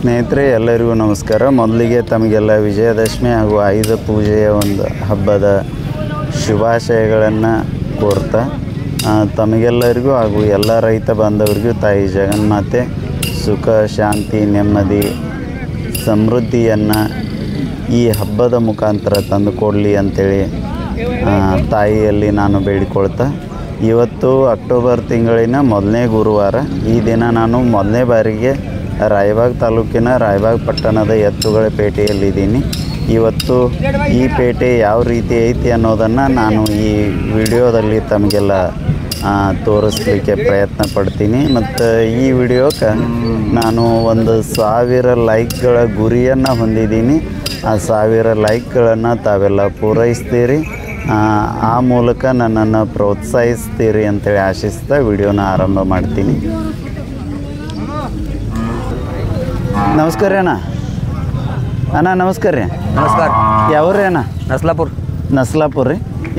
ಸ್ನೇಹಿತರೆ ಎಲ್ಲರಿಗೂ ನಮಸ್ಕಾರ. ಮೊದಲಿಗೆ ತಮಗೆಲ್ಲ ವಿಜಯದಶಮಿ ಹಾಗೂ ಆಯುಧ ಪೂಜೆಯ ಒಂದು ಹಬ್ಬದ ಶುಭಾಶಯಗಳನ್ನು ಕೋರ್ತಾ ತಮಗೆಲ್ಲರಿಗೂ ಹಾಗೂ ಎಲ್ಲ ರೈತ ಬಾಂಧವರಿಗೂ ತಾಯಿ ಜಗನ್ಮಾತೆ ಸುಖ ಶಾಂತಿ ನೆಮ್ಮದಿ ಸಮೃದ್ಧಿಯನ್ನು ಈ ಹಬ್ಬದ ಮುಖಾಂತರ ತಂದುಕೊಡಲಿ ಅಂಥೇಳಿ ತಾಯಿಯಲ್ಲಿ ನಾನು ಬೇಡಿಕೊಳ್ತಾ, ಇವತ್ತು ಅಕ್ಟೋಬರ್ ತಿಂಗಳಿನ ಮೊದಲನೇ ಗುರುವಾರ. ಈ ದಿನ ನಾನು ಮೊದಲನೇ ಬಾರಿಗೆ ರಾಯಬಾಗ್ ತಾಲೂಕಿನ ರಾಯಬಾಗ್ ಪಟ್ಟಣದ ಎತ್ತುಗಳ ಪೇಟೆಯಲ್ಲಿದ್ದೀನಿ. ಇವತ್ತು ಈ ಪೇಟೆ ಯಾವ ರೀತಿ ಐತಿ ಅನ್ನೋದನ್ನು ನಾನು ಈ ವಿಡಿಯೋದಲ್ಲಿ ತಮಗೆಲ್ಲ ತೋರಿಸ್ಲಿಕ್ಕೆ ಪ್ರಯತ್ನ ಪಡ್ತೀನಿ. ಮತ್ತು ಈ ವಿಡಿಯೋಕ್ಕೆ ನಾನು 1000 ಲೈಕ್ಗಳ ಗುರಿಯನ್ನು ಹೊಂದಿದ್ದೀನಿ. ಆ 1000 ಲೈಕ್ಗಳನ್ನು ತಾವೆಲ್ಲ ಪೂರೈಸ್ತೀರಿ, ಆ ಮೂಲಕ ನನ್ನನ್ನು ಪ್ರೋತ್ಸಾಹಿಸ್ತೀರಿ ಅಂತೇಳಿ ಆಶಿಸ್ತಾ ವಿಡಿಯೋನ ಆರಂಭ ಮಾಡ್ತೀನಿ. ನಮಸ್ಕಾರ ರೀ ಅಣ್ಣ. ನಮಸ್ಕಾರ ರೀ. ನಮಸ್ಕಾರ. ಯಾವ್ರಿ ಅಣ್ಣ? ನಸ್ಲಾಪುರ ರೀ.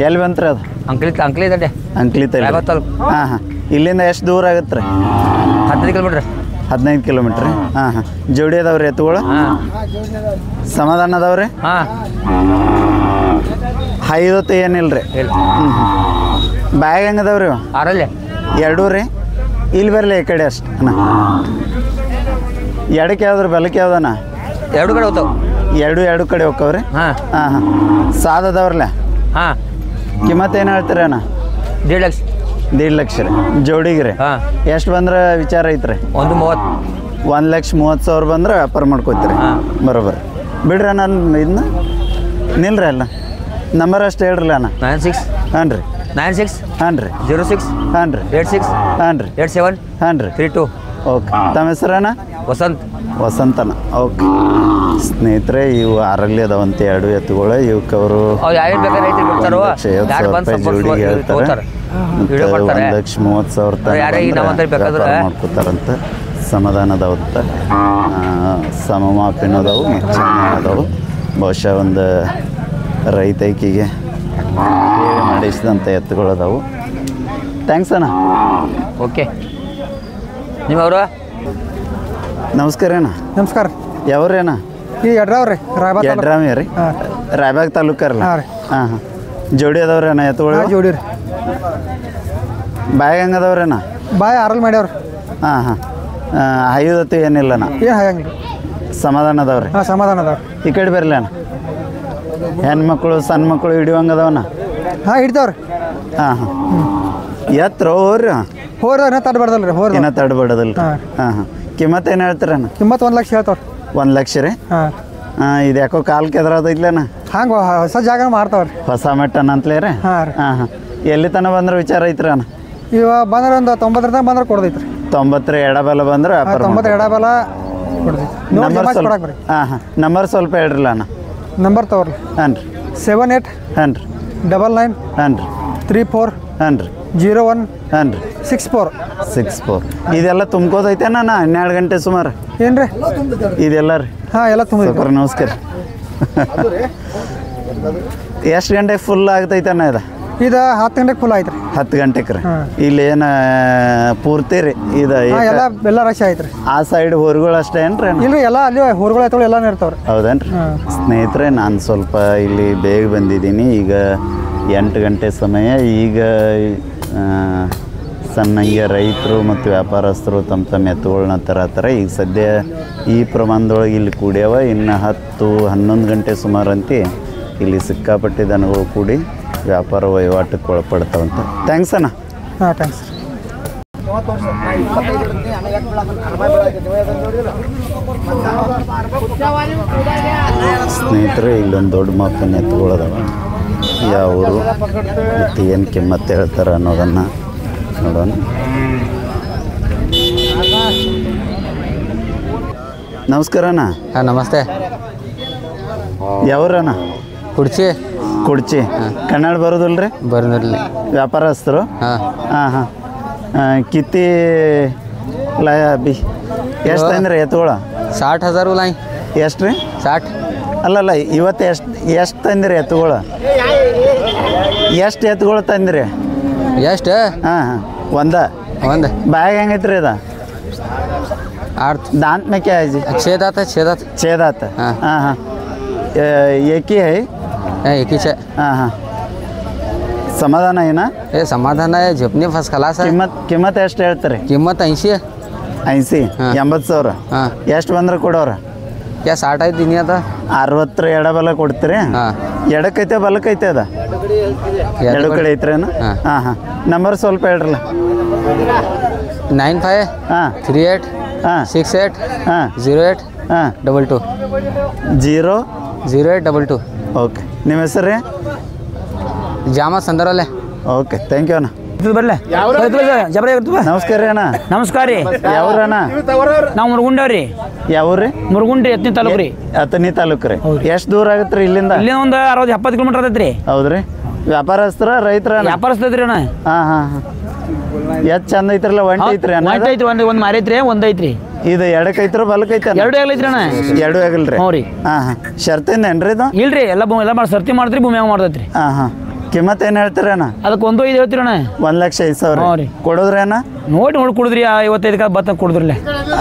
ಎಲ್ಲಿ ಬಂತ್ರಿ ಅದು? ಅಂಕ್ಲಿ ತಡ್ಡೆ ಅಂಕ್ಲಿತಲ್ಲಿ. ಹಾಂ. ಇಲ್ಲಿಂದ ಎಷ್ಟು ದೂರ ಆಗುತ್ತೆ ರೀ? 15 ಕಿಲೋಮೀಟ್ರ್. ಹಾಂ. ಜೋಡಿ ಅದಾವ್ರಿ ಎತ್ತುಗಳು? ಸಮಾಧಾನ ಅದಾವ್ರಿ? ಐದೊತ್ತು ಏನಿಲ್ಲ ರೀ? ಬ್ಯಾಗ್ ಹೆಂಗೆ ಅದಾವ್ರಿ? 2 ರೀ. ಇಲ್ಲಿ ಬರಲಿ ಈ ಕಡೆ ಅಷ್ಟು ಅಣ್ಣ. ಎಡಕ್ಕೆ ಯಾವ್ದ್ರಿ ಬಲಕ್ಕೆ ಯಾವ್ದಣ್ಣ? 2 ಕಡೆ ಹೋಗ್ತಾವ. 2 ಕಡೆ ಹೋಗ್ತಾವ್ರಿ? ಹಾಂ. ಸಾದ್ ಅದಾವ್ರಲ್ಲ? ಕಿಮ್ಮತ್ತು ಏನು ಹೇಳ್ತೀರಿ ಅಣ್ಣ? 1.5 ಲಕ್ಷ ರೀ ಜೋಡಿಗೆ ರೀ. ಎಷ್ಟು ಬಂದ್ರೆ ವಿಚಾರ ಐತ್ರಿ? 1,30,000 ಬಂದ್ರೆ ವ್ಯಾಪಾರ ಮಾಡ್ಕೋತೀರಿ. ಬರೋಬ್ಬರ ಬಿಡ್ರಿ ಅಣ್ಣ. ಇದನ್ನ ನಿಲ್ರಿ ಅಲ್ಲ. ನಂಬರ್ ಅಷ್ಟು ಹೇಳ್ರಲ್ಲ ಅಣ್ಣ. 96 ಹಾಂ ರೀ. 96 ಹಾಂ ರೀ. 06 ಹಾಂ ರೀ. 86 ಹಾಂ ರೀ. 87 ಹಾಂ ರೀ. 32. ಓಕೆ. ತಮ್ಮ ಹೆಸರಣ್ಣ? ವಸಂತನ. ಓಕೆ. ಸ್ನೇಹಿತರೆ, ಇವು ಆರಲ್ಲಿ ಅದಾವಂತೆ 2 ಎತ್ತುಗಳು. ಇವಕ್ಕೆ ಅವರು ಜೋಡಿಗೆ ಹೇಳ್ತಾರೆ. 1,30,000 ಮಾಡ್ಕೋತಾರಂತ. ಸಮಾಧಾನದವತ್ತ ಸಮಮಾಪಿನದವು ಅದಾವು. ಬಹುಶಃ ಒಂದು ರೈತೈಕಿಗೆ ಹೇಳಿ ಮಾಡಿಸಿದಂಥ ಎತ್ತುಗಳು ಅದಾವು. ಥ್ಯಾಂಕ್ಸ್ ಅಣ್ಣ. ಓಕೆ. ನಿಮ್ಮವರು? ನಮಸ್ಕಾರ ಅಣ್ಣ. ನಮಸ್ಕಾರ. ಯಾವ್ರಿ ಅಣ್ಣ? ಈ ಯಡ್ರಾವ್ ರೀ. ಯಡ್ರಾಮಿ ರೀ. ರಾಯಬಾಗ್ ತಾಲೂಕರಲ್ಲ? ಹಾಂ. ಜೋಡಿ ಅದಾವ್ರಿ ಅಣ್ಣ ಎತ್ತುಗಳು? ಜೋಡಿ ರೀ. ಬಾಯ್ ಹೆಂಗೆ ಅದಾವ್ರಿ ಅಣ್ಣ? ಬಾಯ್ ಆರಲ್ ಮಾಡ್ಯಾವ್ರಿ. ಹಾಂ. ಐದತ್ತು ಏನಿಲ್ಲ ಅಣ್ಣ? ಏನು ಹಾಗಂಗಿಲ್ಲ. ಸಮಾಧಾನ ಅದಾವ್ರಿ? ಸಮಾಧಾನ ಅದಾವ್ರಿ. ಈ ಕಡೆ ಬರಲಿ ಅಣ್ಣ. ಹೆಣ್ಮಕ್ಳು ಸಣ್ಣ ಮಕ್ಕಳು ಹಿಡಿಯೋಂಗೆ ಅದಾವಣ್ಣ? ಹಿಡ್ತಾವ್ರಿ. ಹಾಂ. ಎತ್ತರ ಹೋರಿ ತಡ್ಬಾರ್ದಲ್ಲ ರೀ. ಇನ್ನೂ ತಡ್ಬಾರ್ದಲ್ಲ ರೀ. ಹಾಂ. ಕಿಮ್ಮತ್ತು ಏನು ಹೇಳ್ತೀರಣ್ಣ? ಕಿಮ್ಮತ್ತು 1 ಲಕ್ಷ ಹೇಳ್ತಾವ್ರಿ. 1 ಲಕ್ಷ ರೀ? ಇದು ಯಾಕೋ ಕಾಲು ಕೆದ್ರದೈತ್ಲೇನ? ಹಂಗೆ ಹೊಸ ಜಾಗ ಮಾಡ್ತಾವ್ರಿ. ಹೊಸ ಮೆಟ್ಟನ ಅಂತಲೇ ರೀ? ಹಾಂ. ಎಲ್ಲಿ ತನಕ ಬಂದ್ರೆ ವಿಚಾರ ಐತ್ರಿ ಅಣ್ಣ? ಇವಾಗ ಬಂದ್ರೆ ಒಂದು 90 ತನಕ ಬಂದ್ರೆ ಕೊಡ್ದೈತ್ರಿ. 90 ಎಡಬಲ ಬಂದ್ರೆ 90 ಎಡಬಲ ಕೊಡ್ದೈತಿ. ಹಾಂ. ನಂಬರ್ ಸ್ವಲ್ಪ ಹೇಳ್ರಲ್ಲ ಅಣ್ಣ. ನಂಬರ್ ತಗೋರಿ. ಹಾಂ ರೀ. 78 ಹಾಂ ರೀ. 99 ಹಾಂ ರೀ. 34 ಹಾಂ ರೀ. 01 ಹಾಂ ರೀ. 64. ಇದೆಲ್ಲ ತುಂಬ್ಕೋದೈತೇನ? 12 ಗಂಟೆ ಸುಮಾರು ಏನು ರೀ ಇದೆಲ್ಲ ರೀ? ಎಲ್ಲ ತುಂಬ. ನಮಸ್ಕಾರ. ಎಷ್ಟು ಗಂಟೆಗೆ ಫುಲ್ ಆಗ್ತೈತಣ್ಣ ಇದು? 10 ಗಂಟೆಗೆ ಫುಲ್ ಆಯ್ತು ರೀ. 10 ಗಂಟೆಗೆ ರೀ. ಇಲ್ಲಿ ಏನು ಪೂರ್ತಿ ರೀ ಇದು? ಎಲ್ಲ ರಶ್ ಆಯ್ತು ರೀ. ಆ ಸೈಡ್ ಹೊರಗಳು ಅಷ್ಟೇ ಏನ್ರಿ? ಇಲ್ರಿ, ಎಲ್ಲ ಅಲ್ಲಿ ಹೊರಗಳು ಆಯ್ತು ಎಲ್ಲಾನು ಇರ್ತಾವ್ರಿ. ಹೌದೇನ್ರಿ? ಸ್ನೇಹಿತರೆ, ನಾನು ಸ್ವಲ್ಪ ಇಲ್ಲಿ ಬೇಗ ಬಂದಿದ್ದೀನಿ. ಈಗ 8 ಗಂಟೆ ಸಮಯ. ಈಗ ಸಣ್ಣಂಗೆ ರೈತರು ಮತ್ತು ವ್ಯಾಪಾರಸ್ಥರು ತಮ್ಮ ಎತ್ತುಗಳನ್ನ ತರತ್ತಾರ. ಈಗ ಸದ್ಯ ಈ ಪ್ರಮಾಣದೊಳಗೆ ಇಲ್ಲಿ ಕೂಡ್ಯಾವ. ಇನ್ನು 10-11 ಗಂಟೆ ಸುಮಾರಂತೆ ಇಲ್ಲಿ ಸಿಕ್ಕಾಪಟ್ಟಿ ದನಗಳು ಕೂಡಿ ವ್ಯಾಪಾರ ವಹಿವಾಟಕ್ಕೆ ಒಳಪಡ್ತಾವಂತ. ಥ್ಯಾಂಕ್ಸ್ ಅಣ್ಣ. ಥ್ಯಾಂಕ್ಸ್. ಸ್ನೇಹಿತರೆ, ಇಲ್ಲೊಂದು ದೊಡ್ಡ ಮಾಪಿನ ಎತ್ತುಗಳದಾವ. ಯಾವ ಊರು ಮತ್ತು ಏನು ಕಿಮ್ಮತ್ತು ಹೇಳ್ತಾರೆ ಅನ್ನೋದನ್ನು ನೋಡೋಣ. ನಮಸ್ಕಾರ ಅಣ್ಣ. ನಮಸ್ತೆ. ಯಾವ್ರಣ್ಣ? ಕುಡ್ಚಿ. ಕನ್ನಡ ಬರೋದಿಲ್ರಿ? ಬರೋದಿಲ್ಲ. ವ್ಯಾಪಾರಸ್ಥರು? ಹಾಂ. ಕಿತ್ತಿ ಬಿ ಎಷ್ಟು ತಂದ್ರಿ ಎತ್ತುಗಳು? 60,000 ಲಾಯ್. ಎಷ್ಟು ರೀ? 60. ಅಲ್ಲಲ್ಲ, ಇವತ್ತು ಎಷ್ಟು ತಂದಿರಿ ಎತ್ತುಗಳು? ಎಷ್ಟು ಎತ್ತುಗಳು ತಂದಿರಿ? ಎಷ್ಟು? ಹಾಂ. ಒಂದ ಒಂದು ಬ್ಯಾಗ್ ಹೆಂಗೈತ್ರಿ? ಇದು 8 दांत में क्या है जी? 6 दांत है 6 दांत 6 दांत है। हाँ। हाँ हाँ एक ही है। एक ही 6 हाँ हाँ ಸಮಾಧಾನ ಏನಾ? ಏ ಸಮಾಧಾನ ಜಪ್ನಿ ಫಸ್ಟ್ ಕ್ಲಾಸ್ ಕಿಮ್ಮತ್ತು ಎಷ್ಟು ಹೇಳ್ತಾರೆ? ಕಿಮ್ಮತ್ತು 80 80 ಹಾಂ. 80,000 ಹಾಂ ಎಷ್ಟು ಬಂದ್ರೆ ಕೊಡೋರ? ಕ್ಯಾ 60 ಐತಿ ದಿನ ಅದ 60 ಎಡಬಲ ಕೊಡ್ತೀರಿ? ಹಾಂ ಎಡಕ್ಕೈತೆ ಬಲಕ್ಕೈತೆ ಅದ ಎರಡು ಕಡೆ ಐತ್ರೇನು? ಹಾಂ. ಹಾಂ ಹಾಂ ನಂಬರ್ ಸ್ವಲ್ಪ ಹೇಳ್ರಲ್ಲ. 95 ಹಾಂ 38 ಹಾಂ 68 ಹಾಂ 08 ಹಾಂ 22 0 08 22 ಓಕೆ. ನಿಮ್ಮ ಹೆಸರು ರೀ? ಜಾಮ ಸಂದರಲ್ಲೇ. ಓಕೆ ಥ್ಯಾಂಕ್ ಯು ಅಣ್ಣ. ಬರ್ಲೆ ಜಬರ ಇರ್ತದ. ನಮಸ್ಕಾರ ರೀ ಅಣ್ಣ. ನಮಸ್ಕಾರ ರೀ. ಯಾವ್ರಣ್ಣ? ನಾವು ಮುರುಗುಂಡವ್ರಿ. ಯಾವ್ರಿ? ಮುರುಗುಂಡಿ ಎತ್ತಿನ ತಾಲೂಕು ರೀ. ಅತನಿ ತಾಲೂಕು ರೀ. ಎಷ್ಟು ದೂರ ಆಗತ್ತೆ ರೀ ಇಲ್ಲಿಂದ? ಇಲ್ಲಿ ಒಂದು 60-70 ಕಿಲೋಮೀಟರ್ ಆತೈತ್ರಿ. ಹೌದ್ರಿ. ವ್ಯಾಪಾರಸ್ಥರ ರೈತರ? ವ್ಯಾಪಾರಸ್ಥದ್ರಿ ಅಣ್ಣ. ಹಾಂ ಹಾಂ ಹಾಂ ಎಷ್ಟು ಚಂದ ಐತ್ರಲ್ಲ ಒಂಟಿ ಐತ್ರಿ ಅಣ್ಣ? ಒಂಟ್ ಐತ್ರಿ, ಒಂದು ಮಾರಿ ಐತ್ರಿ, ಒಂದು ಐತ್ರಿ. ಇದು ಎಡಕ್ಕೈತ್ರ ಬಲಕ್ಕೈತೆ? ಎರಡು ಆಗ್ಲೈತ್ರಿ ಅಣ್ಣ. ಎರಡು ಆಗಲ್ರಿ? ಹ್ಞೂ ರೀ. ಹಾಂ ಹಾಂ ಶರ್ತಿಂದೇನ್ರಿ ಇದು? ಇಲ್ರಿ ಎಲ್ಲ ಮಾಡಿ ಸರ್ತಿ ಮಾಡ್ತೀರಿ, ಭೂಮಿ ಹಂಗೆ ಮಾಡ್ತೈತ್ರಿ. ಹಾಂ ಹಾಂ ಕಿಮ್ಮತ್ತು ಏನು ಹೇಳ್ತೀರಿ ಅಣ್ಣ? ಅದಕ್ಕೆ 1.5 ಹೇಳ್ತೀರಿ ಅಣ್ಣ. 1,05,000 ಹ್ಞೂ ರೀ. ಕೊಡೋದ್ರಿ ಅಣ್ಣ? ನೋಡಿ ಕುಡಿದ್ರಿ 55 ಬತ್ತ ಕುಡಿದ್ರಲ್ಲ.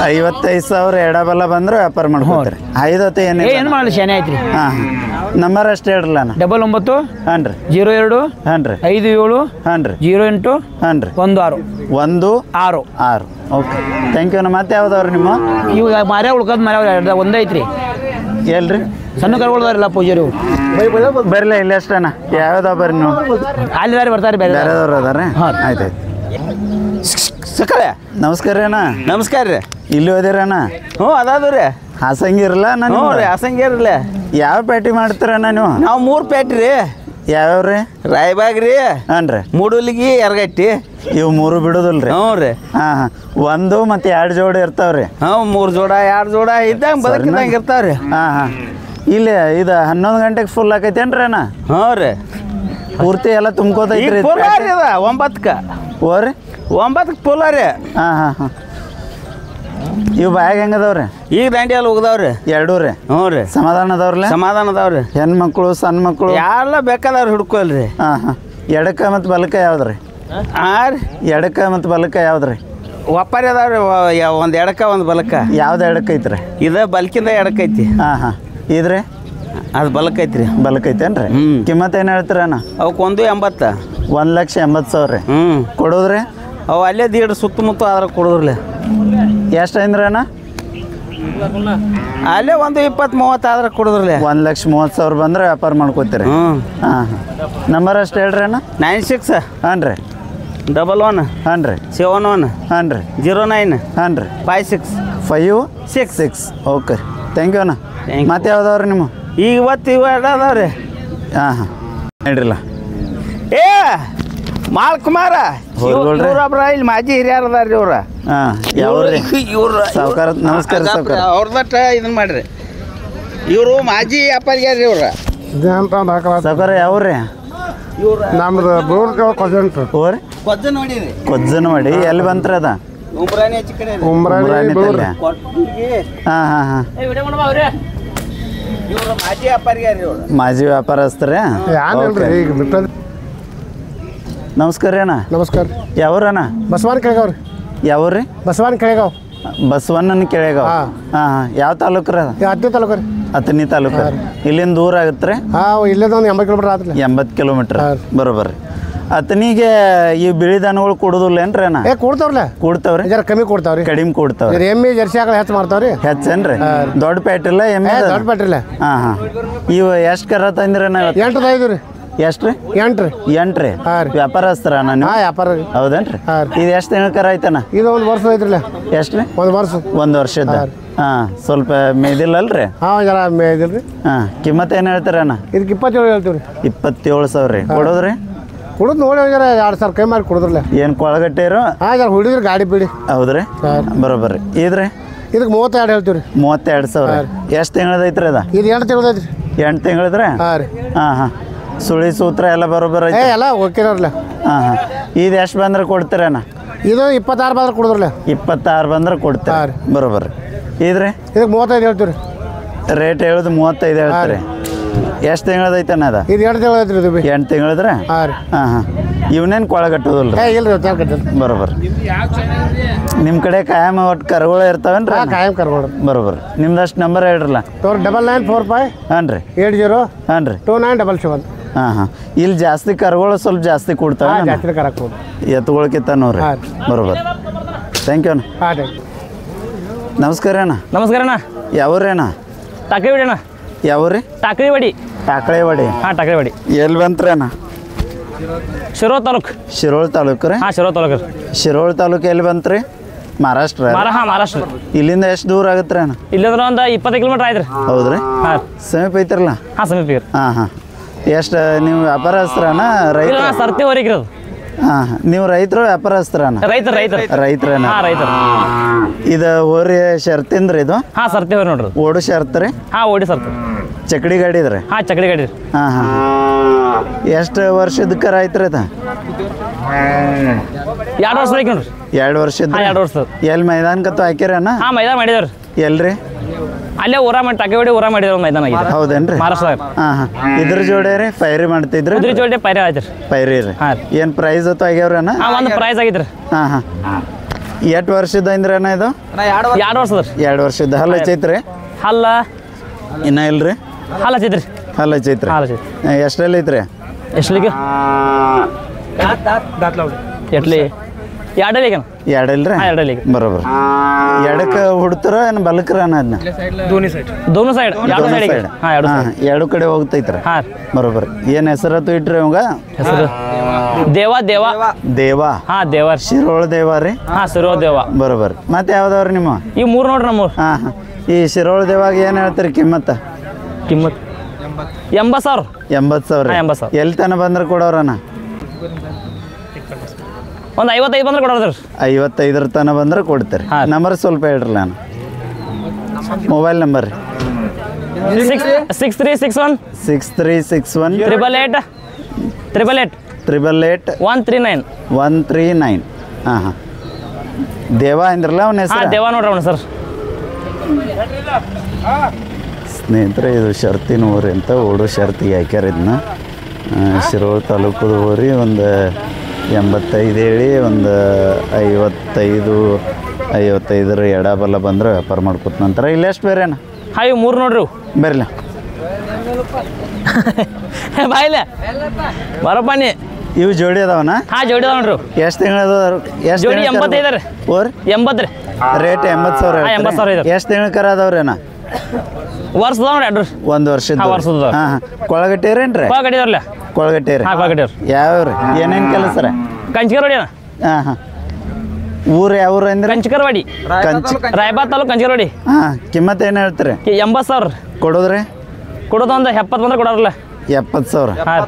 55,000 ಎಡಬಲ ಬಂದ್ರೆ ವ್ಯಾಪಾರ ಮಾಡ್ಕೊತೀರಿ? 5 ಹೊತ್ತು ಏನು ಮಾಡಲಿ ಶಾನೆ ಆಯ್ತ್ರಿ. ಹಾಂ ಹಾಂ ನಂಬರ್ ಅಷ್ಟು ಹೇಳ್ರಲ್ಲ ಅಣ್ಣ. 99 ಹಾಂ ರೀ 02 ಹಾಂ ರೀ 57 ಹಾಂ ರೀ 08 ಹಾಂ ರೀ 16 16 ಓಕೆ ಥ್ಯಾಂಕ್ ಯು ಅಣ್ಣ. ಮತ್ತೆ ಯಾವ್ದವ್ರಿ ನಿಮ್ಮ? ಇವಾಗ ಮಾರ್ಯ ಉಳ್ಕದ್ ಮಾರ್ಯ ಒಂದೇ ಐತ್ರಿ. ಎಲ್ರಿ? ಸಣ್ಣ ಕರ್ಗೊಳ್ದಾರಲ್ಲ ಪೂಜಾರಿ ಬರಲ್ಲ ಇಲ್ಲಿ ಅಷ್ಟಣ್ಣ. ಯಾವ್ದಾವ ಬರ್ರಿ ನೀವು? ಅಲ್ಲಿ ಬೇರೆ ಬರ್ತಾರೆ ಬೇರೆ ಬೇರೆದವ್ರು ಅದಾರ? ಹಾಂ. ಆಯ್ತಾಯ್ತು. ಸಕಳೆ ನಮಸ್ಕಾರ ರೀ ಅಣ್ಣ. ನಮಸ್ಕಾರ ರೀ. ಇಲ್ಲಿ ಹೋದಿರಣ್ಣ? ಹ್ಞೂ ಅದಾದು ರೀ. ಹಾಸಂಗಿರಲ್ಲ ಹ್ಞೂ ರೀ ಹಸಂಗೇರಿಲ್ಲ. ಯಾವ ಪೇಟಿ ಮಾಡ್ತೀರಣ್ಣ ನೀವು? ನಾವು 3 ಪೇಟ್ ರೀ. ಯಾವ್ಯಾವ ರೀ? ರಾಯಬಾಗ್ ರೀ, ಹಾಂ ರೀ ಮೂಡುಲಿಗಿ, ಎರಗಟ್ಟಿ. ಇವು 3 ಬಿಡೋದಿಲ್ಲ ರೀ? ಹ್ಞೂ ರೀ. ಹಾಂ ಹಾಂ 1 ಮತ್ತು 2 ಜೋಡಿ ಇರ್ತಾವ್ರಿ? ಹ್ಞೂ 3 ಜೋಡ 2 ಜೋಡ ಇದ್ದಂಗೆ ಬದುಕಿದಂಗೆ ಇರ್ತಾವ್ರಿ. ಹಾಂ ಹಾಂ ಇಲ್ಲಿ ಇದು 11 ಗಂಟೆಗೆ ಫುಲ್ ಆಕೈತೇನ್ರಿ ಅಣ್ಣ? ಹ್ಞೂ ರೀ ಪೂರ್ತಿ ಎಲ್ಲ ತುಂಬ್ಕೋತೈತ್ರಿ? ಪುಲ್ಲ ರೀ ಅದ 9ಕ್ಕೆ. ಓರಿ 9ಕ್ಕೆ ಪುಲ್ಲ ರೀ. ಹಾಂ ಹಾಂ ಹಾಂ ಇವು ಬ್ಯಾಗ್ ಹೆಂಗದವ್ರಿ? ಈಗ ದಾಂಡಿಯಲ್ಲಿ ಹೋಗದವ್ರಿ. 2 ರೀ? ಹ್ಞೂ ರೀ ಸಮಾಧಾನ ಅದಾವ್ರಲ್ಲ? ಸಮಾಧಾನ ಅದಾವ್ರಿ. ಹೆಣ್ಮಕ್ಳು ಸಣ್ಣ ಮಕ್ಕಳು ಯಾರೆಲ್ಲ ಬೇಕಾದವ್ರು ಹಿಡ್ಕೊಳ್ರಿ. ಹಾಂ ಹಾಂ ಎಡಕ್ಕ ಮತ್ತು ಬಲಕ್ಕ ಯಾವ್ದು ರೀ? ಹಾಂ ರೀ ಎಡಕ್ಕ ಮತ್ತು ಬಲಕ್ಕ ಯಾವ್ದು ರೀ? ಒಪ್ಪಾರಿ ಅದಾವ್ರಿ. ಒಂದು ಎಡಕ್ಕ ಒಂದು ಬಲಕ್ಕ. ಯಾವ್ದು ಎಡಕ್ಕೈತ್ರಿ? ಇದು ಬಲ್ಕಿಂದ ಎಡಕ್ಕೈತಿ. ಹಾಂ ಹಾಂ ಇದ್ರಿ? ಅದು ಬಲಕ್ಕೈತಿ ರೀ. ಬಲಕ್ಕೈತೇನ್ರಿ? ಹ್ಞೂ. ಕಿಮ್ಮತ್ತು ಏನು ಹೇಳ್ತೀರಣ್ಣ? ಅವಕ್ಕೆ 1.80. 1,80,000 ರೀ. ಹ್ಞೂ ಕೊಡೋದ್ರಿ? ಅವು ಅಲ್ಲೇ ದೀಡ್ ಸುತ್ತಮುತ್ತ ಆದ್ರೆ ಕೊಡೋದ್ರಲ್ಲ. ಎಷ್ಟು ಐಂದ್ರಿ ಅಣ್ಣ? ಅಲ್ಲೇ ಒಂದು 20-30 ಆದ್ರೆ ಕೊಡೋದ್ರಲ್ಲ. 1,30,000 ಬಂದ್ರೆ ವ್ಯಾಪಾರ ಮಾಡ್ಕೋತೀರಿ? ಹ್ಞೂ. ಹಾಂ ಹಾಂ ನಂಬರ್ ಅಷ್ಟು ಹೇಳ್ರಿ ಅಣ್ಣ. 96 ಹಾಂ ರೀ 11 ಹಾಂ ರೀ 71 ಹಾಂ ರೀ 09 ಹಾಂ ರೀ 56 566 ಓಕೆ ಥ್ಯಾಂಕ್ ಯು ಅಣ್ಣ. Thank you. ಮತ್ತೆ ಯಾವ್ದವ್ರಿ ನಿಮ್ಮ? ಈಗ ಇವತ್ತು ಇವು ಅದಾವ್ರಿ. ಹಾಂ ಹಾಂ ಹೇಳ್ರಿಲ್ಲ. ಏ ಮಾಳ್ಕುಮಾರ ಹೋಗ್ಕೊಳ್ರಿ. ಇವ್ರೊಬ್ರ ಇಲ್ಲಿ ಮಾಜಿ ಹಿರಿಯರ್ ಅದಾರ ರೀ. ಇವ್ರ ಹಾಂ ಯಾವ್ರಿ? ಇವ್ರ ಸಾವ್ಕಾರ ನಮಸ್ಕಾರ ಸಾವ್ಕಾರ. ಅವ್ರದಟ್ಟ ಇದನ್ನ ಮಾಡ್ರಿ. ಇವರು ಮಾಜಿ ವ್ಯಾಪಾರಿಗಾರ ರೀ. ಇವ್ರ ಸಾವ್ಕಾರ ಯಾವ್ರಿ? ನಮ್ದು ಬೋರ್ಗಳು ಕೊಜಂಟ್ ಓರಿ ಕೊಜ್ಜ ನೋಡಿರಿ. ಕೊಜ್ಜನ ಮಾಡಿ ಎಲ್ಲಿ ಬಂತ್ರಿ ಅದ? ಉಮ್ರಾಣಿ ಹೆಚ್ಚು ಕಡೆ ಉಮ್ರಾಣಿ ತಲ್ಯ? ಕೊಟ್ಟಿಗೆ. ಹಾಂ ಹಾಂ ಹಾಂ ಇವ್ರ ಮಾಜಿ ವ್ಯಾಪಾರಿಗಾರ ರೀ. ಇವ್ರ ಮಾಜಿ ವ್ಯಾಪಾರಸ್ಥರೇ? ಏನಿಲ್ರಿ ಈಗ ಬಿಟ್ಟದ. ನಮಸ್ಕಾರ ರೀ ಅಣ್ಣ. ನಮಸ್ಕಾರ. ಯಾವ್ರಣ್ಣ? ಬಸವಾನ ಕೆಳಗಾವ್ ರೀ. ಯಾವ್ರಿ? ಬಸವಾನ ಕೆಳಗಾವ್. ಬಸವಣ್ಣನ ಕೆಳಗಾವ್? ಹಾಂ. ಹಾಂ ಹಾಂ ಯಾವ ತಾಲೂಕು ರೀ ಅದು? 10ನೇ ತಾಲೂಕು ರೀ. ಅತನಿ ತಾಲೂಕು. ಇಲ್ಲಿಂದ ದೂರ ಆಗುತ್ತೆ ರೀ? ಹಾಂ ಇಲ್ಲದ ಒಂದು 80 ಕಿಲೋಮೀಟರ್ ಆತ್ರಿ. 80 ಕಿಲೋಮೀಟ್ರ್ ಹಾಂ. ಬರೋಬ್ಬರಿ. ಅತನಿಗೆ ಈ ಬಿಳಿ ದನಗಳು ಕೊಡೋದಿಲ್ಲ ಏನ್ರಿ ಅಣ್ಣ? ಕೊಡ್ತಾವ್ರಲ್ಲ. ಕೊಡ್ತಾವ್ರಿ? ಜರ ಕಮ್ಮಿ ಕೊಡ್ತಾವ್ರಿ. ಕಡಿಮೆ ಕೊಡ್ತಾವ್ರಿ? ಎಮ್ಮೆ ಜರ್ಸಿ ಆಕಳ ಹೆಚ್ಚು ಮಾಡ್ತಾವ್ರಿ. ಹೆಚ್ಚೇನ್ರಿ? ದೊಡ್ಡ ಪೇಟಿಲ್ಲ ಎಮ್ಮೆ? ದೊಡ್ಡ ಪೇಟ್ರಿಲ್ಲ. ಹಾಂ ಹಾಂ ಇವು ಎಷ್ಟು ಕರ ತಂದಿರಣ್ಣ? 8 ರೀ. ಎಷ್ಟು ರೀ? 8 ರೀ. 8 ರೀ? ಹಾಂ ರೀ. ವ್ಯಾಪಾರಸ್ಥರ ನೀವು? ಹಾಂ ವ್ಯಾಪಾರ ರೀ. ಹೌದೇನ್ರಿ? ಹಾಂ ರೀ. ಇದು ಎಷ್ಟು ತಿಂಗಳ ಕರ ಐತಣ್ಣ? ಇದು 1 ವರ್ಷ ಐತ್ರಿಲ್ಲ. ಎಷ್ಟು ರೀ? 1 ವರ್ಷ. 1 ವರ್ಷದ? ಹಾಂ ಸ್ವಲ್ಪ ಮೇದಿಲ್ಲಲ್ರಿ? ಹಾಂ ಜರ ಇದಿಲ್ರಿ. ಹಾಂ ಕಿಮ್ಮತ್ತು ಏನು ಹೇಳ್ತೀರಣ್ಣ? ಇದಕ್ಕೆ 27 ಹೇಳ್ತೀವಿ ರೀ. 27,000 ರೀ. ಕೊಡೋದ್ರಿ? ಕುಡಿದು ನೋಡಿ ಜರ 2,000 ಕೈ ಮಾಡಿ ಕುಡಿದ್ರಲ್ಲ. ಏನು ಕೊಳಗಟ್ಟೆರು? ಹಾಂ ಜರ ಹುಡಿದ್ರಿ ಗಾಡಿ ಬಿಡಿ. ಹೌದ್ರಿ? ಬರೋಬ್ಬರಿ. ಇದ್ರಿ? ಇದಕ್ಕೆ 32 ಹೇಳ್ತೀವಿ ರೀ. 32,000. ಎಷ್ಟು ತಿಂಗಳದೈತ್ರಿ ಅದ? ಇದು 8 ತಿಂಗಳು ಐತ್ರಿ. 8 ತಿಂಗಳದ್ರಿ? ಹಾಂ ರೀ. ಹಾಂ ಹಾಂ ಸುಳಿ ಸೂತ್ರ ಎಲ್ಲ ಬರೋಬ್ಬರ ಐತಿ? ಎಲ್ಲ ಓಕೆನವ್ರಲ್ಲ. ಹಾಂ ಹಾಂ ಇದು ಎಷ್ಟು ಬಂದ್ರೆ ಕೊಡ್ತೀರಣ್ಣ? ಇದು 26 ಬಂದ್ರೆ ಕುಡಿದ್ರಲ್ಲ. 26 ಬಂದ್ರೆ ಕೊಡ್ತೀರಿ? ಹಾಂ ರೀ. ಬರೋಬ್ಬರಿ. ಇದ್ರಿ? ಇದಕ್ಕೆ 35 ಹೇಳ್ತೀವಿ ರೀ. ರೇಟ್ ಹೇಳೋದು 35 ಹೇಳ್ತೀರಿ? ಎಷ್ಟು ತಿಂಗಳದೈತಣ್ಣ ಅದ? ಇದು 8 ತಿಂಗಳು ಐತ್ರಿ. ಇದು 8 ತಿಂಗಳದ್ರೆ? ಹಾಂ ರೀ. ಹಾಂ ಹಾಂ ಇವನೇನು ಕೊಳಗಟ್ಟೋದಿಲ್ಲ ಏ ಇಲ್ಲ ರೀ ಕಟ್ಟಿಲ್ಲ ಬರೋಬರ್ ನಿಮ್ಮ ಕಡೆ ಕಾಯಂ ಒಟ್ಟು ಕರುಗಳು ಇರ್ತಾವೇನು ರೀ ಕಾಯಂ ಕರ್ಬೋದು ಬರೋಬರ್ ನಿಮ್ದು ಅಷ್ಟು ನಂಬರ್ ಹೇಳ್ರಲ್ಲ ತೋರ್ 9945 ಹಾಂ ರೀ 80 ಹಾಂ ರೀ 2977 ಹಾಂ ಹಾಂ ಇಲ್ಲಿ ಜಾಸ್ತಿ ಕರುಗಳು ಸ್ವಲ್ಪ ಜಾಸ್ತಿ ಕೊಡ್ತಾವೆ ಜಾಸ್ತಿ ಕರಕ್ಕೆ ಹೋಗಿ ಎತ್ತುಗಳಕ್ಕಿಂತ ನೋಡ್ರಿ ಹಾಂ. ಬರೋಬರ್ ಥ್ಯಾಂಕ್ ಯು ಅಣ್ಣ ಹಾಂ ರೀ ನಮಸ್ಕಾರ ಅಣ್ಣ ನಮಸ್ಕಾರ ಅಣ್ಣ ಯಾವ್ರಿ ಅಣ್ಣ ಟಾಕ್ರಿ ಬಡಿ ಅಣ್ಣ ಯಾವ್ರಿ ಟಾಕ್ರಿ ಬಡಿ ಟಾಕಳೆವಾಡಿ ಹಾಂ ಟಾಕ್ರಿ ಬಡಿ ಎಲ್ಲಿ ಬಂತ್ರಿ ಅಣ್ಣ ಶಿರೋಳ್ ತಾಲೂಕು ಶಿರೋಳ್ ತಾಲೂಕು ರೀ ಹಾಂ ಶಿರೋಳ್ ತಾಲೂಕು ಶಿರೋಳ್ ತಾಲೂಕು ಎಲ್ಲಿ ಬಂತ್ರಿ ಮಹಾರಾಷ್ಟ್ರ ಮಹಾರಾಷ್ಟ್ರ ಇಲ್ಲಿಂದ ಎಷ್ಟು ದೂರ ಆಗುತ್ತೆ ಅಣ್ಣ ಇಲ್ಲಿಂದ್ರೆ ಒಂದು 20 ಕಿಲೋಮೀಟ್ರ್ ಆಯ್ತು ರೀ ಹೌದ್ರಿ ಹಾಂ ಸಮೀಪ ಐತ್ರಲ್ಲ ಹಾಂ ಸಮೀಪ ರೀ ಹಾಂ ಹಾಂ ಎಷ್ಟು ನೀವು ವ್ಯಾಪಾರಸ್ಥರನ ರೈತ ಇಲ್ಲ ಸರ್ತಿ ಹೊರಗೆ ಅದು ಹಾಂ ಹಾಂ ನೀವು ರೈತರು ವ್ಯಾಪಾರಸ್ಥರನ ರೈತರು ರೈತರೇನ ಹಾಂ ರೈತರು ಇದು ಹೋರಿ ಶರ್ತಿಂದ್ರಿ ಇದು ಹಾಂ ಸರ್ತಿ ಹೊರ ನೋಡ್ರಿ ಓಡು ಶರ್ತ್ ರೀ ಹಾಂ ಓಡಿ ಸರ್ತಿ ಚಕಡಿ ಗಾಡಿ ಇದ್ರಿ ಹಾಂ ಚಕಡಿ ಗಾಡಿ ರೀ ಹಾಂ ಹಾಂ ಎಷ್ಟು ವರ್ಷದ ಕರ ಐತ್ರಿ ಅದು 2 ವರ್ಷ ಬೇಕು ನೋಡ್ರಿ 2 ವರ್ಷದ ಹಾಂ 2 ವರ್ಷದ ಎಲ್ಲಿ ಮೈದಾನಕತ್ತು ಹಾಕ್ಯಾರಣ್ಣ ಹಾಂ ಮೈದಾನ ಮಾಡಿದವ್ರಿ ಎಲ್ರಿ ಅಲ್ಲೇ ಊರ ಮಾಡಿ ಟಾಕೆ ಹೊಡಿ ಊರ ಮಾಡಿದ್ರು ಮೈದಾನ ಆಗಿದೆ ಹೌದೇನ್ರಿ ಮಹಾರಾಷ್ಟ್ರದಾಗ ಹಾಂ ಹಾಂ ಇದ್ರ ಜೋಡಿ ರೀ ಫೈರಿ ಮಾಡ್ತಿದ್ರಿ ಉದ್ರಿ ಜೋಡಿ ಪೈರೆ ಆಯ್ತು ರೀ ಫೈರಿ ರೀ ಹಾಂ ಏನು ಪ್ರೈಸ್ ಹೊತ್ತು ಆಗ್ಯಾವ್ರಣ್ಣ ಹಾಂ ಒಂದು ಪ್ರೈಸ್ ಆಗಿತ್ತು ರೀ ಹಾಂ ಹಾಂ ಎಷ್ಟು ವರ್ಷದ ಅಂದ್ರಣ್ಣ ಇದು 2 ವರ್ಷದ ರೀ 2 ವರ್ಷದ ಹಲ್ಲ ಹಚ್ಚೈತ್ರಿ ಹಲ್ಲ ಇನ್ನ ಇಲ್ರಿ ಹಲ್ಲ ಹಚ್ಚಿದ್ರಿ ಹಲ್ಲ ಹಚ್ಚೈತ್ರಿ ಹಾಲು ಹಚ್ಚೈತಿ ಎಷ್ಟೆಲ್ಲ ಐತ್ರಿ ಎಷ್ಟಲಿಗೆ ಎಟ್ಲಿ 2 ಲೇಗನ ಎರಡಲ್ರಿ ಹಾಂ 2 ಲೇಗ ಬರೋಬ್ರಿ ಎಡಕ್ಕೆ ಹುಡ್ತಾರ ಏನು ಬಲಕ್ರ ಅದನ್ನ ದೋನು ಸೈಡ್ 2 ಸೈಡ್ ಹಾಂ 2 ಹಾಂ ಸೈಡ್ ಎರಡು ಕಡೆ ಹೋಗ್ತೈತ್ರಿ ಹಾಂ ಬರೋಬ್ರಿ ಏನು ಹೆಸರತ್ತು ಇಟ್ರಿ ಅವಂಗ ಹೆಸರು ದೇವ ದೇವಾ ಹಾಂ ದೇವ ರೀ ಶಿರೋಳ ದೇವ ರೀ ಹಾಂ ಸಿರೋ ದೇವ ಬರೋಬರಿ ಮತ್ತೆ ಯಾವ್ದವ್ರಿ ನಿಮ್ಮ ಈ 3 ನೋಡ್ರಿ ನಮ್ಮೂರು ಹಾಂ ಹಾಂ ಈ ಶಿರೋಳ ದೇವಾಗ ಏನು ಹೇಳ್ತೀರಿ ಕಿಮ್ಮತ್ತ ಕಿಮ್ಮತ್ 80,000 80,000 ಹಾಂ 80,000 ಎಲ್ಲಿ ತನಕ ಬಂದ್ರೆ ಕೊಡೋರಣ್ಣ ಒಂದು 55 ಬಂದ್ರೆ ಕೊಡೋದ್ರಿ 55 ತನಕ ಬಂದ್ರೆ ಕೊಡ್ತೀರಿ ಹಾಂ. ನಂಬರ್ ಸ್ವಲ್ಪ ಹೇಳ್ರಲ್ಲ ನಾನು ಮೊಬೈಲ್ ನಂಬರ್ ರೀ 6361 6361 888 139 139 ಹಾಂ ಹಾಂ ದೇವ ಅಂದ್ರಲ್ಲ ಅವನ ಹಾಂ ಹೆಸರು ದೇವ ನೋಡ್ರಿ ಅವನು ಸರ್ ಸ್ನೇಹಿತರೆ ಇದು ಶರ್ತಿನ ಊರಿ ಅಂತ ಓಡು ಶರ್ತಿಗೆ ಹಾಕ್ಯಾರ ಇದನ್ನ ಶಿರೋಳ ತಾಲೂಕದ ಊರಿ ಒಂದು 85 ಹೇಳಿ ಒಂದು 55 ಎಡಬಲ ಬಂದ್ರೆ ವ್ಯಾಪಾರ ಮಾಡ್ಕೊತ ನಂತರ ಇಲ್ಲ ಎಷ್ಟು ಬೇರೆ ಅಣ್ಣ ಹಾಂ ಇವು 3 ನೋಡ್ರಿ ಇವು. ಬರಲ್ಲ ಬಾಯಿಲೆ ಬರಪ್ಪ ನೀ ಇವು ಜೋಡಿ ಅದಾವನ ಹಾಂ ಜೋಡಿ ಅದಾವ ನೋಡ್ರಿ ಇವು. ಎಷ್ಟು ತಿಂಗಳು ಎಷ್ಟು ಜೋಡಿ 85 ರೀ ಓರ್ 80 ರೀ ರೇಟ್ 80,000 ಹಾಂ, 80,000 ಇದೆ. ಎಷ್ಟು ತಿಂಗಳು ಕರ ಅದಾವ್ರೇನ ವರ್ಷದ ನೋಡ್ರಿ 2 ಒಂದು ವರ್ಷದ ಹಾಂ, ವರ್ಷದ್ದು. ಹಾಂ ಹಾಂ ಕೊಳಗಟ್ಟೇರೇನ್ರಿ ಕಟ್ಟಿದಾರಲ್ಲ ಕೊಳಗಟ್ಟೇರಿ ಹಾಂ ಕಟ್ಟಿದಾರ ಯಾವ್ರಿ ಏನೇನು ಕೆಲಸ ರೀ ಕಂಚಿಕರವಾಡಿ ಅಣ್ಣ ಹಾಂ ಹಾಂ ಊರು ಯಾವ ಊರು ಅಂದ್ರೆ ಕಂಚಿಕರವಾಡಿ ರಾಯಬಾದ್ ತಾಲೂಕು ಕಂಚಿಕರವಾಡಿ ಹಾಂ ಕಿಮ್ಮತ್ತು ಏನು ಹೇಳ್ತೀರಿ 80,000 ಕೊಡೋದ್ರಿ ಕೊಡೋದು ಒಂದು 70 ಬಂದ್ರೆ ಕೊಡೋರಲ್ಲ 70,000 ಹಾಂ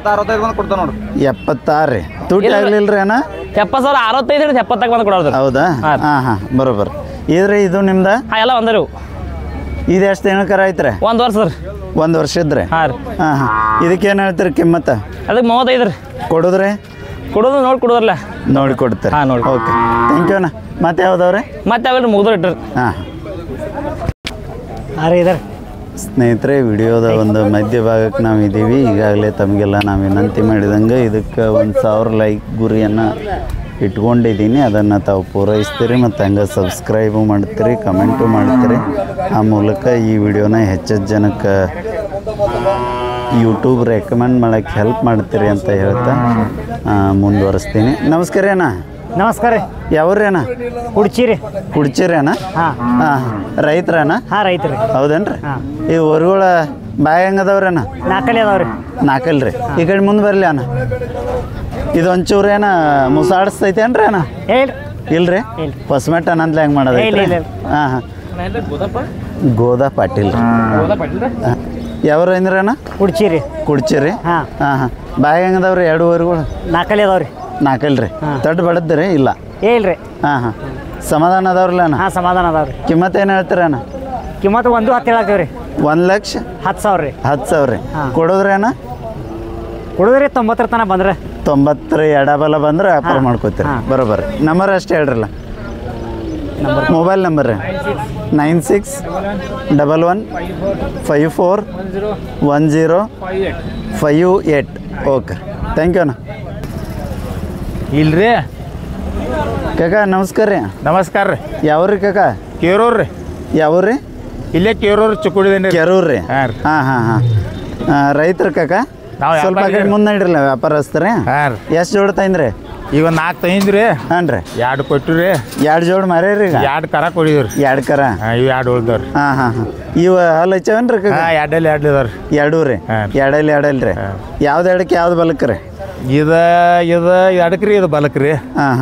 76 ರೀ ತುಟ್ಟಿ ಇಲ್ಲ. ಆಗ್ಲಿಲ್ಲ ರೀ ಅಣ್ಣ 70,000 65 ರೀ 70 ಬಂದ್ರೆ ಕೊಡೋದ್ರಿ ಹೌದಾ ಹಾಂ. ಹಾಂ ಹಾಂ ಬರೋಬ್ಬರ ಇದ್ರಿ ಇದು ನಿಮ್ದು ಹಾಂ ಎಲ್ಲ ಒಂದೇ ರೀ ಇವು. ಇದು ಎಷ್ಟು ತಿಂಗಳು ಕರ ಐತ್ರಿ 1 ವರ್ಷ ರೀ 1 ವರ್ಷದ್ರಿ ಹಾಂ ರೀ ಹಾಂ ಹಾಂ ಇದಕ್ಕೆ ಏನು ಹೇಳ್ತೀರಿ ಕಿಮ್ಮತ್ತ ಅದಕ್ಕೆ 35 ರೀ ಕೊಡೋದ್ರಿ ಕೊಡೋದು ನೋಡಿ ಕೊಡೋದ್ರಲ್ಲ ನೋಡಿ ಕೊಡ್ತೀರಿ ಹಾಂ, ನೋಡಿ. ಓಕೆ ಥ್ಯಾಂಕ್ ಯು ಅಣ್ಣ ಮತ್ತೆ ಯಾವ್ದವ್ರಿ ಮತ್ತೆ ಅವೆಲ್ಲ ಮುಗಿದು ಇಟ್ಟರು ಹಾಂ ಹಾಂ ರೀ ಇದಾರೆ ಸ್ನೇಹಿತರೆ ವಿಡಿಯೋದ ಒಂದು ಮಧ್ಯಭಾಗಕ್ಕೆ ನಾವು ಇದ್ದೀವಿ ಈಗಾಗಲೇ ತಮಗೆಲ್ಲ ನಾವು ವಿನಂತಿ ಮಾಡಿದಂಗೆ ಇದಕ್ಕೆ 1,000 ಲೈಕ್ ಗುರಿಯನ್ನು ಇಟ್ಕೊಂಡಿದ್ದೀನಿ ಅದನ್ನು ತಾವು ಪೂರೈಸ್ತೀರಿ ಮತ್ತು ಹಂಗೆ ಸಬ್ಸ್ಕ್ರೈಬು ಮಾಡ್ತೀರಿ ಕಮೆಂಟು ಮಾಡ್ತೀರಿ ಆ ಮೂಲಕ ಈ ವಿಡಿಯೋನ ಹೆಚ್ಚೆಚ್ಚು ಜನಕ್ಕೆ ಯೂಟ್ಯೂಬ್ ರೆಕಮೆಂಡ್ ಮಾಡೋಕ್ಕೆ ಹೆಲ್ಪ್ ಮಾಡ್ತೀರಿ ಅಂತ ಹೇಳ್ತಾ ಮುಂದುವರಿಸ್ತೀನಿ ನಮಸ್ಕಾರ ಅಣ್ಣ ನಮಸ್ಕಾರ ರೀ ಯಾವ್ರಿ ಅಣ್ಣ ಕುಡ್ಚಿರಿ ಕುಡ್ಚಿರಿ ಅಣ್ಣ ಹಾಂ ಹಾಂ ರೈತರಣ್ಣ ಹಾಂ ರೈತರು ಹೌದೇನ್ರಿ ಹಾಂ. ಈ ಹೊರಗಳ ಬಾಯಿ ಹೆಂಗದವ್ರಿ ಅಣ್ಣ 4 ಅದಾವ ರೀ ನಾಲ್ಕಲ್ರಿ ಈ ಕಡೆ ಮುಂದೆ ಬರಲಿ ಅಣ್ಣ ಇದು ಒಂಚೂರು ಏನ ಮುಸಾಡಿಸ್ತೈತೆ ಏನ್ರಿ ಅಣ್ಣ ಹೇಳಿ ಇಲ್ರಿ ಇಲ್ಲ. ಹೊಸಮೆಟ್ಟ ಅನ್ನಂತಲೇ ಹೆಂಗೆ ಮಾಡೋದು ಇಲ್ಲ, ಇಲ್ಲ. ಹಾಂ ಹಾಂ ಗೋದಾ ಪಾಟೀಲ್ ರೀ ಯಾವ್ರು ಅಂದ್ರಿ ಅಣ್ಣ ಕುಡ್ಚಿರಿ ಕುಡ್ಚಿರಿ ಹಾಂ. ಹಾಂ ಹಾಂ ಬಾಯಿ ಹೆಂಗದವ್ರಿ 2 ಊರುಗಳು 4 ಅದಾವ ರೀ ನಾಲ್ಕಲ್ರಿ ಹಾಂ. ತಟ್ಟು ಬಡದ್ರಿ ಇಲ್ಲ ಹೇಳ್ರಿ ಹಾಂ ಹಾಂ ಸಮಾಧಾನ ಅದಾವ್ರಲ್ಲ ಅಣ್ಣ ಹಾಂ ಸಮಾಧಾನ ಅದಾವ ರೀ ಕಿಮ್ಮತ್ತು ಏನು ಹೇಳ್ತೀರ ಅಣ್ಣ ಕಿಮ್ಮತ್ತು 1.10 ಹೇಳಾಕ್ತೀವಿ ರೀ 1,10,000 ರೀ 10,000 ರೀ ಹಾಂ. ಕೊಡೋದ್ರಿ ಅಣ್ಣ ಕೊಡುದ್ರಿ 90 ತನಕ ಬಂದ್ರೆ 90 ಎಡಬಲ ಬಂದ್ರೆ ವ್ಯಾಪಾರ ಹಾಂ. ಮಾಡ್ಕೋತೀರಿ ಹಾಂ. ಬರೋಬ್ಬರ ನಂಬರ್ ಅಷ್ಟೇ ಹೇಳ್ರಲ್ಲ ಮೊಬೈಲ್ ನಂಬರ್ ರೀ 9611541058 ಓಕೆ ಥ್ಯಾಂಕ್ ಯು ಅಣ್ಣ ಇಲ್ರಿ ಕಾಕ ನಮಸ್ಕಾರ ರೀ. ನಮಸ್ಕಾರ ರೀ. ಯಾವ್ರಿ ಕಾಕ? ಕೇರೂರ್ ರೀ. ಯಾವ್ರಿ? ಇಲ್ಲೇ ಕೇರೂರ್ ಚಿಕ್ಕುಡಿದೇನೆ ಕೆರೂರ್ ರೀ. ಹಾಂ ರೀ. ಹಾಂ ರೈತರು ಕಾಕ? ನಾವು ಸ್ವಲ್ಪ ಕಡೆ ಮುಂದೆ ನಡಿರಲ್ಲ ವ್ಯಾಪಾರಸ್ತಾರೆ. ಹಾಂ ರೀ. ಎಷ್ಟು ಜೋಡ್ ತಂದ್ರಿ? ಈಗ ಒಂದು 4 ತಂದಿದ್ರಿ ರೀ. ಹಾಂ ರೀ. 2 ಕೊಟ್ಟಿರಿ. 2 ಜೋಡ್ ಮಾರ್ಯಾರಿ ಈಗ? 2 ಕರ ಕೊಡಿದ್ರಿ. 2 ಕರ. ಇವು 2 ಉಳ್ದವ್ರಿ. ಹಾಂ ಇವು ಅಲ್ಲಿ ಹಚ್ಚವನ್ ರೀ ಕಾಕ? ಹಾಂ 2 ಇದಾವ್ರಿ. 2 ರೀ. ಹಾಂ. 2 ರೀ. ಯಾವ್ದು ಎಡಕ್ಕೆ ಯಾವ್ದು ಬಲಕ್ಕೆ ರೀ? ಇದು ಎಡಕ್ಕೆ ರೀ, ಇದು ಬಲಕ್ಕೆ ರೀ. ಹಾಂ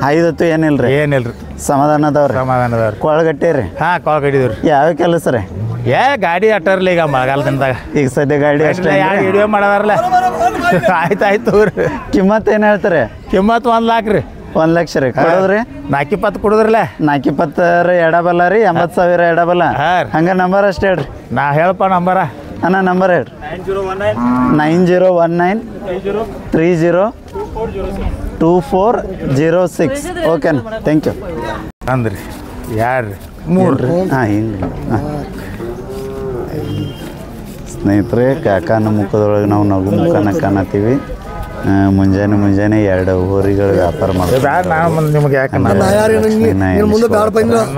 ಐದತ್ತು ಏನಿಲ್ಲ ರೀ? ಏನಿಲ್ಲ ರೀ. ಸಮಾಧಾನ ಅದಾವ್ರಿ? ಸಮಾಧಾನ ಅದಾವ್ರಿ. ಕೊಳಗಟ್ಟೆ ರೀ? ಹಾಂ ಕಾಲ್ ಕಡಿದೀವಿ ರೀ. ಯಾವ ಕೆಲಸ ರೀ? ಗಾಡಿ ಅಟ್ಟರ್ಲಿ ಈಗ ಮಳೆಗಾಲದಿಂದಾಗ. ಈಗ ಸದ್ಯ ಗಾಡಿ ಅಷ್ಟೇ ವಿಡಿಯೋ ಮಾಡದಾರಲ್ಲ. ಆಯ್ತು ರೀ. ಕಿಮ್ಮತ್ತು ಏನು ಹೇಳ್ತಾರೆ? ಕಿಮ್ಮತ್ತು 1 ಲಾಖ ರೀ. 1 ಲಕ್ಷ ರೀ. ಕೊಡೋದ್ರಿ? 420 ಕೊಡುದ್ರಲ್ಲ. 420 ಎಡಬಲ್ಲ ರೀ. 80,000 ಎಡಬಲ್ಲ. ಹಾಂ. ಹಂಗೆ ನಂಬರ್ ಅಷ್ಟೇ ಹೇಳ್ರಿ. ನಾ ಹೇಳಪ್ಪ ನಂಬರ. ಅಣ್ಣ ನಂಬರ್ ಹೇಳ್ರಿ. 9019 302406. ಓಕೆನಾ? Thank you. ಅಂದ್ರಿ 2 3 ಹಾಂ ಹಿಂಗೆ. ಹಾಂ ಸ್ನೇಹಿತರೆ, ಕಾಕನ ಮುಖದೊಳಗೆ ನಾವು ನಗು ಮುಖನ ಕಾಣತ್ತೀವಿ. ಮುಂಜಾನೆ 2 ಹೋರಿಗಳು ವ್ಯಾಪಾರ ಮಾಡ್ತೀವಿ. ನಾನು ನಿಮ್ಗೆ ಯಾಕೆ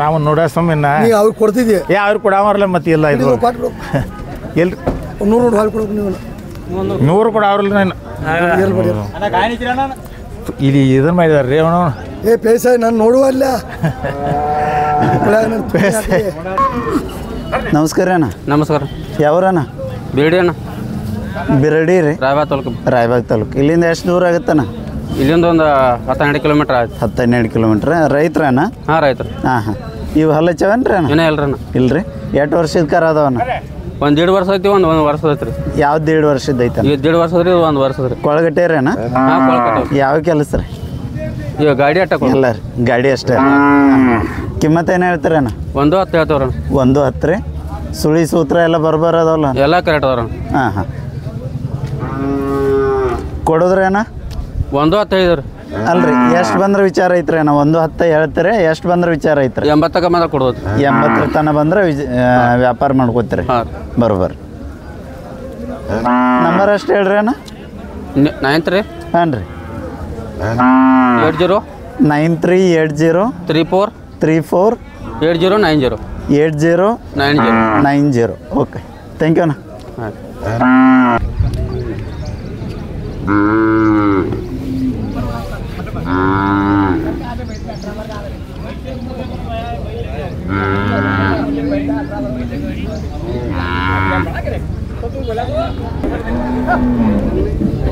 ನಾವು ನೋಡ ಸುಮ್ಮನ ಅವ್ರಿಗೆ ಕೊಡ್ತಿದ್ದೆ. ಅವ್ರು ಕೊಡಾವ್ರಲ್ಲ ಮತ್ತೆ ಇಲ್ಲ ಇದು ಎಲ್ರಿ 100 ಕೊಡಾವ್ರಲ್ಲ ನಾನು ಇಲ್ಲಿ ಇದನ್ನ ಮಾಡಿದಾರ್ರಿ ಅವನು. ಪೈಸ ನಾನು ನೋಡುವ ಅಲ್ಲ. ನಮಸ್ಕಾರ ಅಣ್ಣ. ನಮಸ್ಕಾರ. ಯಾವ್ರಣ್ಣ? ಬೇಡಿ ಅಣ್ಣ. ಬಿರಡಿ ರೀ. ರಾಯಬಾಗ್ ತಾಲೂಕು. ರಾಯಬಾಗ್ ತಾಲೂಕು. ಇಲ್ಲಿಂದ ಎಷ್ಟು ದೂರ ಆಗುತ್ತಣ್ಣ? ಇಲ್ಲಿಂದ ಒಂದು 10-12 ಕಿಲೋಮೀಟ್ರ್ ಆಯ್ತು. 10-12 ಕಿಲೋಮೀಟ್ರ್. ರೈತ್ರಣ್ಣ? ಹಾಂ ರೈತರು. ಹಾಂ ಇವು ಹಲ್ಲಚ್ಚವನ್ರಿ ಅಣ್ಣ? ಏನೇ ಇಲ್ರಿ ಅಣ್ಣ. ಇಲ್ರಿ. ಎಷ್ಟು ವರ್ಷದ ಕರ ಅದಾವಣ್ಣ? 1.5 ವರ್ಷ ಐತಿ, ಒಂದು ವರ್ಷ ಐತ್ರಿ. ಯಾವ್ದು 1.5 ವರ್ಷದ ಐತಣ್ಣ? 1.5 ವರ್ಷ ಐತ್ರಿ, 1 ವರ್ಷ ಐತ್ರಿ. ಕೊಳಗಟ್ಟೆ ರೀ ಅಣ್ಣ? ಹಾಂ ಕೊಳಗಟ್ಟೆ. ಯಾವ ಕೆಲಸ ರೀ? ಈಗ ಗಾಡಿ ಅಟ್ಟ ಎಲ್ಲ ರೀ. ಗಾಡಿ ಅಷ್ಟೇ. ಕಿಮ್ಮತ್ತು ಏನು ಹೇಳ್ತೀರಿ ಅಣ್ಣ? 1.10 ಹೇಳ್ತವ್ರ. 1.10 ರೀ. ಸುಳಿ ಸೂತ್ರ ಎಲ್ಲ ಬರ್ಬಾರದವಲ್ಲ? ಎಲ್ಲ ಕರೆಕ್ಟ್ ಅದಾವ್ರ. ಹಾಂ ಕೊಡೋದ್ರಿ ಅಣ್ಣ? 1.10 ಹೇಳಿದ್ರಿ. ಅಲ್ರಿ ಎಷ್ಟು ಬಂದ್ರೆ ವಿಚಾರ ಐತ್ರಿ ಅಣ್ಣ? 1.10 ಹೇಳ್ತೀರಿ. ಎಷ್ಟು ಬಂದ್ರೆ ವಿಚಾರ ಐತ್ರಿ? 80ಕ್ಕೆ ಮಾತ್ರ ಕೊಡೋದು. 80 ತನಕ ಬಂದ್ರೆ ವ್ಯಾಪಾರ ಮಾಡ್ಕೋತೀರಿ? ಹಾಂ ಬರೋಬ್ಬರ. ನಂಬರ್ ಅಷ್ಟು ಹೇಳ್ರಿ ಅಣ್ಣ. 9 ರೀ. ಹಾಂ ರೀ. 80 9380 34 8090 8090. ಓಕೆ, ಥ್ಯಾಂಕ್ ಯು ಅಣ್ಣ. ಹಾಂ.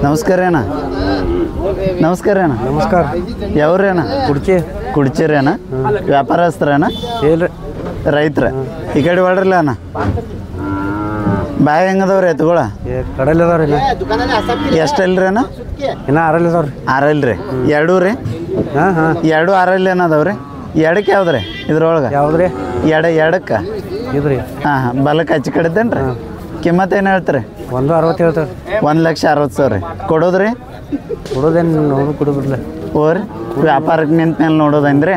ನಮಸ್ಕಾರ ಅಣ್ಣ. ನಮಸ್ಕಾರ ಅಣ್ಣ. ನಮಸ್ಕಾರ. ಯಾವ್ರಿ ಅಣ್ಣ? ಕುಡ್ಚಿರಿ ಅಣ್ಣ? ವ್ಯಾಪಾರಸ್ತ್ರ ಅಣ್ಣ? ಇಲ್ರಿ. ರೈತರ? ಈ ಕಡೆ ಹೊಡ್ರಲ್ಲ ಅಣ್ಣ. ಬಾಯ್ ಹೆಂಗದವ್ರಿ ಎತ್ಕೊಳ? ಕಡಲೆ ಅದಾವ್ರಿ. ಎಷ್ಟು ಅಲ್ರಿ ಅಣ್ಣ? ಇನ್ನ 6 ಅದಾವ್ರಿ. 6 ರೀ. 2 ರೀ? ಹಾಂ 2 6 ಏನದಾವ್ರಿ? ಎಡಕ್ಕೆ ಯಾವ್ದ್ರಿ ಇದ್ರೊಳಗೆ? ಯಾವ್ದ್ರಿ? ಎಡಕ್ಕೆ ಇದ್ರಿ. ಹಾಂ ಬಲಕ್ಕೆ ಹಚ್ಚಿ ಕಡಿತೇನ್ರಿ? ಕಿಮ್ಮತ್ತು ಏನು ಹೇಳ್ತೀರಿ? 160 ಹೇಳ್ತಾರೆ. 1,60,000 ರೀ. ಕೊಡೋದ್ರಿ? ಕೊಡೋದೇನು ನೋಡು ಕೊಡೋದಿಲ್ಲ. ಓರಿ ವ್ಯಾಪಾರಕ್ಕೆ ನಿಂತ ಮೇಲೆ ನೋಡೋದಂದ್ರೆ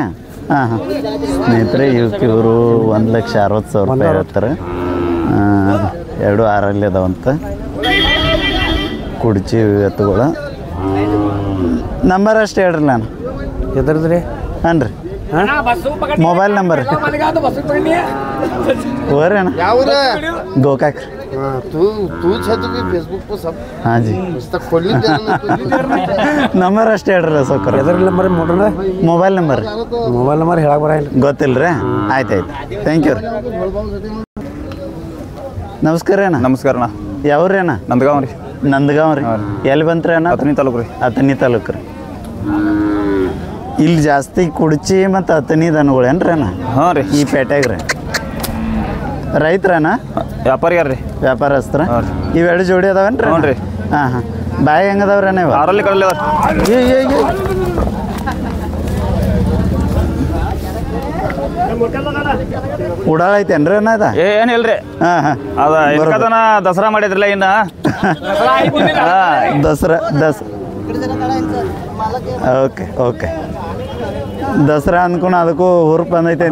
ಹಾಂ ಸ್ನೇಹಿತರೆ ಇವರು 1,60,000 ರೂಪಾಯಿ ಹೇಳ್ತಾರೆ. 2 6 ಅದಾವಂತ ಕುಡ್ಚಿ ಎತ್ತುಗಳು. ನಂಬರ್ ಅಷ್ಟು ಹೇಳ್ರಿ ನಾನು. ಎದ್ರದ್ರಿ? ಹಾಂ ರೀ. ಮೊಬೈಲ್ ನಂಬರ್ ಓರಿ ಅಣ್ಣ? ಗೋಕಾಕ್. ಹಾಂ ಜಿ. ನಂಬರ್ ಅಷ್ಟು ಹೇಳ್ರಲ್ಲ ಸೌಕರ್. ಎದ್ರ ನಂಬರ್ ಮೊಬೈಲ್ ನಂಬರ್ ಹೇಳಕ್ ಬರ ಗೊತ್ತಿಲ್ಲ ರೀ. ಆಯ್ತು ಥ್ಯಾಂಕ್ ಯು ರೀ. ನಮಸ್ಕಾರ ಅಣ್ಣ. ನಮಸ್ಕಾರ ಅಣ್ಣ. ಯಾವ್ರಿ ಅಣ್ಣ? ನಂದಗಾಂವ್ ರೀ. ನಂದಗಾಂವ್ ರೀ. ಎಲ್ಲಿ ಬಂತ್ರಿ ಅಣ್ಣ? ಅಥಣಿ ತಾಲೂಕು ರೀ. ಅಥಣಿ ತಾಲೂಕು ರೀ. ಇಲ್ಲಿ ಜಾಸ್ತಿ ಕುಡ್ಚಿ ಮತ್ತು ಅಥಣಿ ದನಗಳೇನ್ರಿ ಅಣ್ಣ? ಹಾಂ ರೀ. ಈ ಪೇಟೆಗೆ ರೀ. ರೈತ್ರಣ್ಣ? ವ್ಯಾಪಾರಿಗಾರ ರೀ. ವ್ಯಾಪಾರಸ್ತ್ರ? ಇವೆರಡು ಜೋಡಿ ಅದಾವೇನ್ರಿ? ಹ್ಞೂ ರೀ. ಹಾಂ ಬಾಯಿ ಹೆಂಗದವ್ರಿ ನೀವು? 6 ಕಡಲೆ ಉಡಾಳ ಐತೇನ್ರಿ ಅಣ್ಣ ಅದ? ಏನಿಲ್ಲ ರೀ. ಹಾಂ ಅದ ದಸರಾ ಮಾಡಿದ್ರಲ್ಲ ಇನ್ನ ದಸರಾ ಓಕೆ ದಸರಾ ಅನ್ಕೊಂಡು ಅದಕ್ಕೂ ಹುರುಪ್ ಬಂದೈತೆ.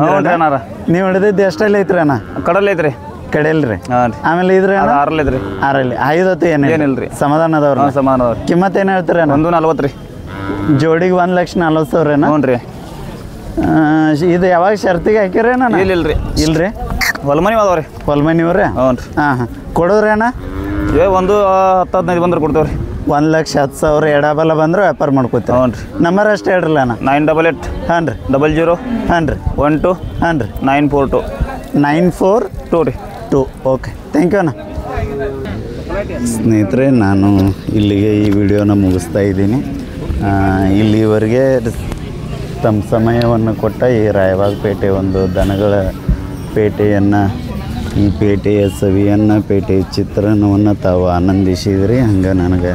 ನೀವು ಹಿಡಿದಿದ್ದು ಎಷ್ಟಲ್ಲಿ ಐತ್ರಿ ಅಣ್ಣ? ಕಡಲೆ ಐತ್ರಿ. ಕಡೆಯಲ್ರಿ. ಹಾಂ. ಆಮೇಲೆ ಇದ್ರಿ 6 ಐತ್ರಿ. 6 5 ಏನಿಲ್ರಿ? ಸಮಾಧಾನ ಅದಾವ್ರಿ. ಸಮಾಧಾನ ಅದಾವ್ರಿ. ಕಿಮ್ಮತ್ತು ಏನು ಹೇಳ್ತೀರಿ ಅಣ್ಣ? 140 ರೀ. ಜೋಡಿಗೆ 1,40,000 ಹ್ಞೂ ರೀ ಇದು ಯಾವಾಗ ಶರ್ತಿಗೆ ಹಾಕಿರಿ ನಾನು ಇಲ್ರಿ ಇಲ್ರಿ ಹೊಲ್ಮನಿ ಅದಾವ ರೀ ಹೊಲ್ಮನಿವ್ರೆ ಹ್ಞೂ ರೀ ಹಾಂ ಕೊಡೋದ್ರೇನ ಏ ಒಂದು 10-15 ಬಂದ್ರೆ ಕೊಡ್ತೇವೆ ರೀ 1,10,000 ಎಡಬಲ ಬಂದ್ರೆ ವ್ಯಾಪಾರ ಮಾಡ್ಕೋತೀವಿ ಹ್ಞೂ ರೀ ನಂಬರ್ ಅಷ್ಟೇ ಹೇಳ್ರಲ್ಲ ಅಣ್ಣ 988 ಹಾಂ ರೀ 00 ಹಾಂ ರೀ 12 ಹಾಂ ರೀ 942 942 ರೀ ಓಕೆ ಥ್ಯಾಂಕ್ ಯು ಅಣ್ಣ ಸ್ನೇಹಿತರೆ ನಾನು ಇಲ್ಲಿಗೆ ಈ ವಿಡಿಯೋನ ಮುಗಿಸ್ತಾ ಇದ್ದೀನಿ ಇಲ್ಲಿವರೆಗೆ ತಮ್ಮ ಸಮಯವನ್ನು ಕೊಟ್ಟ ಈ ರಾಯಬಾಗಪೇಟೆ ಒಂದು ದನಗಳ ಪೇಟೆಯನ್ನು ಈ ಪೇಟೆಯ ಸವಿಯನ್ನು ಪೇಟೆಯ ಚಿತ್ರಣವನ್ನು ತಾವು ಆನಂದಿಸಿದ್ರಿ ಹಂಗೆ ನನಗೆ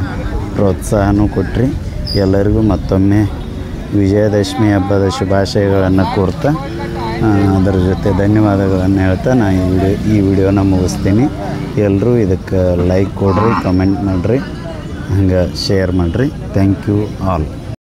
ಪ್ರೋತ್ಸಾಹನೂ ಕೊಟ್ರಿ ಎಲ್ಲರಿಗೂ ಮತ್ತೊಮ್ಮೆ ವಿಜಯದಶಮಿ ಹಬ್ಬದ ಶುಭಾಶಯಗಳನ್ನು ಕೋರ್ತಾ ಅದರ ಜೊತೆ ಧನ್ಯವಾದಗಳನ್ನು ಹೇಳ್ತಾ ನಾನು ಈ ವಿಡಿಯೋನ ಮುಗಿಸ್ತೀನಿ ಎಲ್ಲರೂ ಇದಕ್ಕೆ ಲೈಕ್ ಕೊಡ್ರಿ ಕಮೆಂಟ್ ಮಾಡಿರಿ ಹಂಗೆ ಶೇರ್ ಮಾಡಿರಿ ಥ್ಯಾಂಕ್ ಯು ಆಲ್